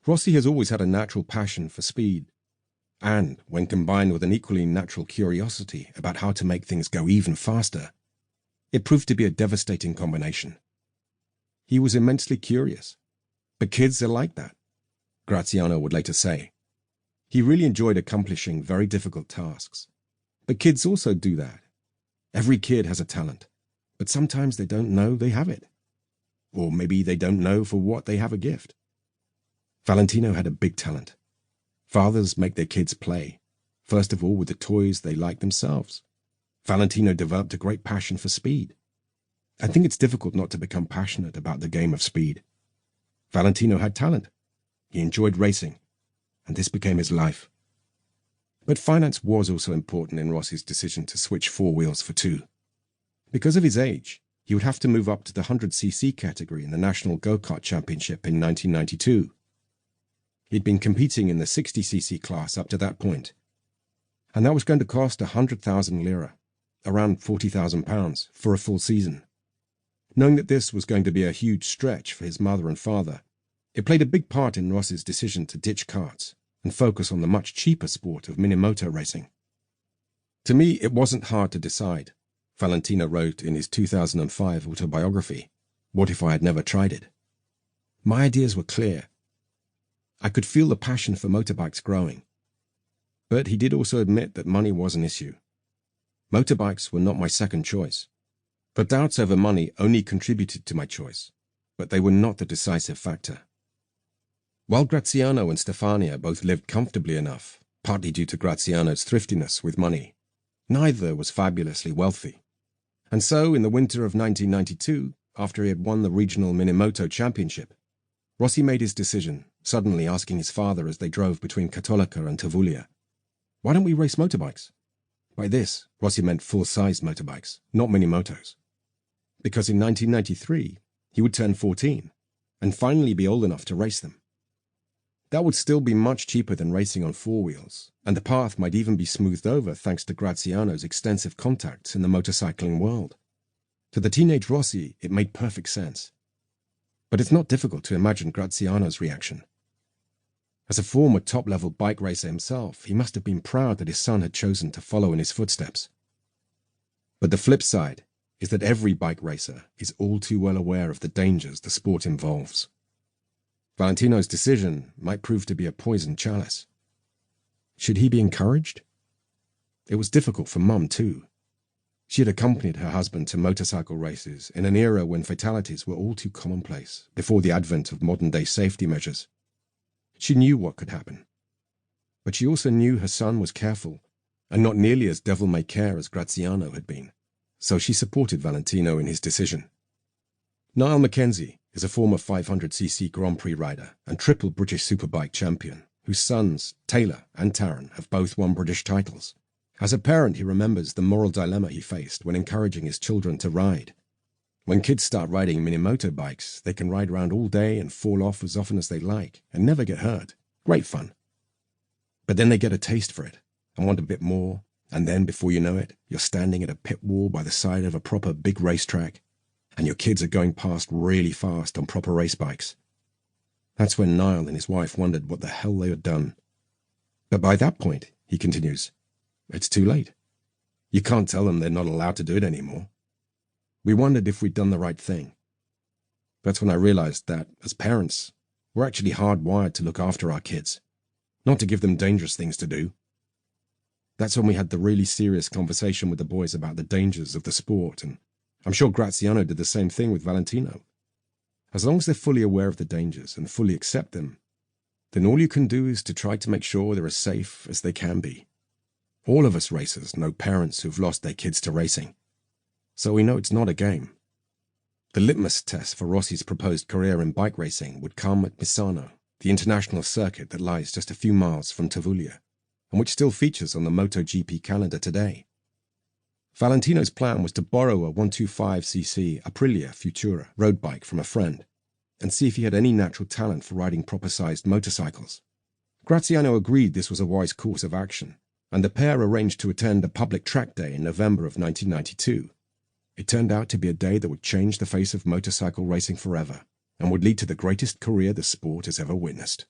Rossi has always had a natural passion for speed, and when combined with an equally natural curiosity about how to make things go even faster, it proved to be a devastating combination. He was immensely curious, but kids are like that, Graziano would later say. He really enjoyed accomplishing very difficult tasks. But kids also do that. Every kid has a talent, but sometimes they don't know they have it. Or maybe they don't know for what they have a gift. Valentino had a big talent. Fathers make their kids play, first of all with the toys they like themselves. Valentino developed a great passion for speed. I think it's difficult not to become passionate about the game of speed. Valentino had talent. He enjoyed racing, and this became his life. But finance was also important in Rossi's decision to switch four wheels for two. Because of his age, he would have to move up to the 100cc category in the National Go-Kart Championship in 1992. He'd been competing in the 60cc class up to that point, and that was going to cost 100,000 lira, around £40,000, for a full season. Knowing that this was going to be a huge stretch for his mother and father, it played a big part in Rossi's decision to ditch karts and focus on the much cheaper sport of mini-moto racing. To me, it wasn't hard to decide, Valentino wrote in his 2005 autobiography, What If I Had Never Tried It? My ideas were clear. I could feel the passion for motorbikes growing. But he did also admit that money was an issue. Motorbikes were not my second choice. But doubts over money only contributed to my choice, but they were not the decisive factor. While Graziano and Stefania both lived comfortably enough, partly due to Graziano's thriftiness with money, neither was fabulously wealthy. And so, in the winter of 1992, after he had won the regional Minimoto Championship, Rossi made his decision, suddenly asking his father as they drove between Cattolica and Tavullia, "Why don't we race motorbikes?" By this, Rossi meant full-sized motorbikes, not minimotos. Because in 1993, he would turn 14 and finally be old enough to race them. That would still be much cheaper than racing on four wheels, and the path might even be smoothed over thanks to Graziano's extensive contacts in the motorcycling world. To the teenage Rossi, it made perfect sense. But it's not difficult to imagine Graziano's reaction. As a former top-level bike racer himself, he must have been proud that his son had chosen to follow in his footsteps. But the flip side is that every bike racer is all too well aware of the dangers the sport involves. Valentino's decision might prove to be a poisoned chalice. Should he be encouraged? It was difficult for Mum, too. She had accompanied her husband to motorcycle races in an era when fatalities were all too commonplace, before the advent of modern-day safety measures. She knew what could happen. But she also knew her son was careful, and not nearly as devil-may-care as Graziano had been, so she supported Valentino in his decision. Niall Mackenzie is a former 500cc Grand Prix rider and triple British Superbike champion, whose sons, Taylor and Taron, have both won British titles. As a parent, he remembers the moral dilemma he faced when encouraging his children to ride. When kids start riding mini-moto bikes, they can ride around all day and fall off as often as they like and never get hurt. Great fun. But then they get a taste for it and want a bit more, and then, before you know it, you're standing at a pit wall by the side of a proper big racetrack, and your kids are going past really fast on proper race bikes. That's when Niall and his wife wondered what the hell they had done. But by that point, he continues, it's too late. You can't tell them they're not allowed to do it anymore. We wondered if we'd done the right thing. That's when I realized that, as parents, we're actually hardwired to look after our kids, not to give them dangerous things to do. That's when we had the really serious conversation with the boys about the dangers of the sport, and I'm sure Graziano did the same thing with Valentino. As long as they're fully aware of the dangers and fully accept them, then all you can do is to try to make sure they're as safe as they can be. All of us racers know parents who've lost their kids to racing, so we know it's not a game. The litmus test for Rossi's proposed career in bike racing would come at Misano, the international circuit that lies just a few miles from Tavullia, and which still features on the MotoGP calendar today. Valentino's plan was to borrow a 125cc Aprilia Futura road bike from a friend and see if he had any natural talent for riding proper-sized motorcycles. Graziano agreed this was a wise course of action, and the pair arranged to attend a public track day in November of 1992. It turned out to be a day that would change the face of motorcycle racing forever and would lead to the greatest career the sport has ever witnessed.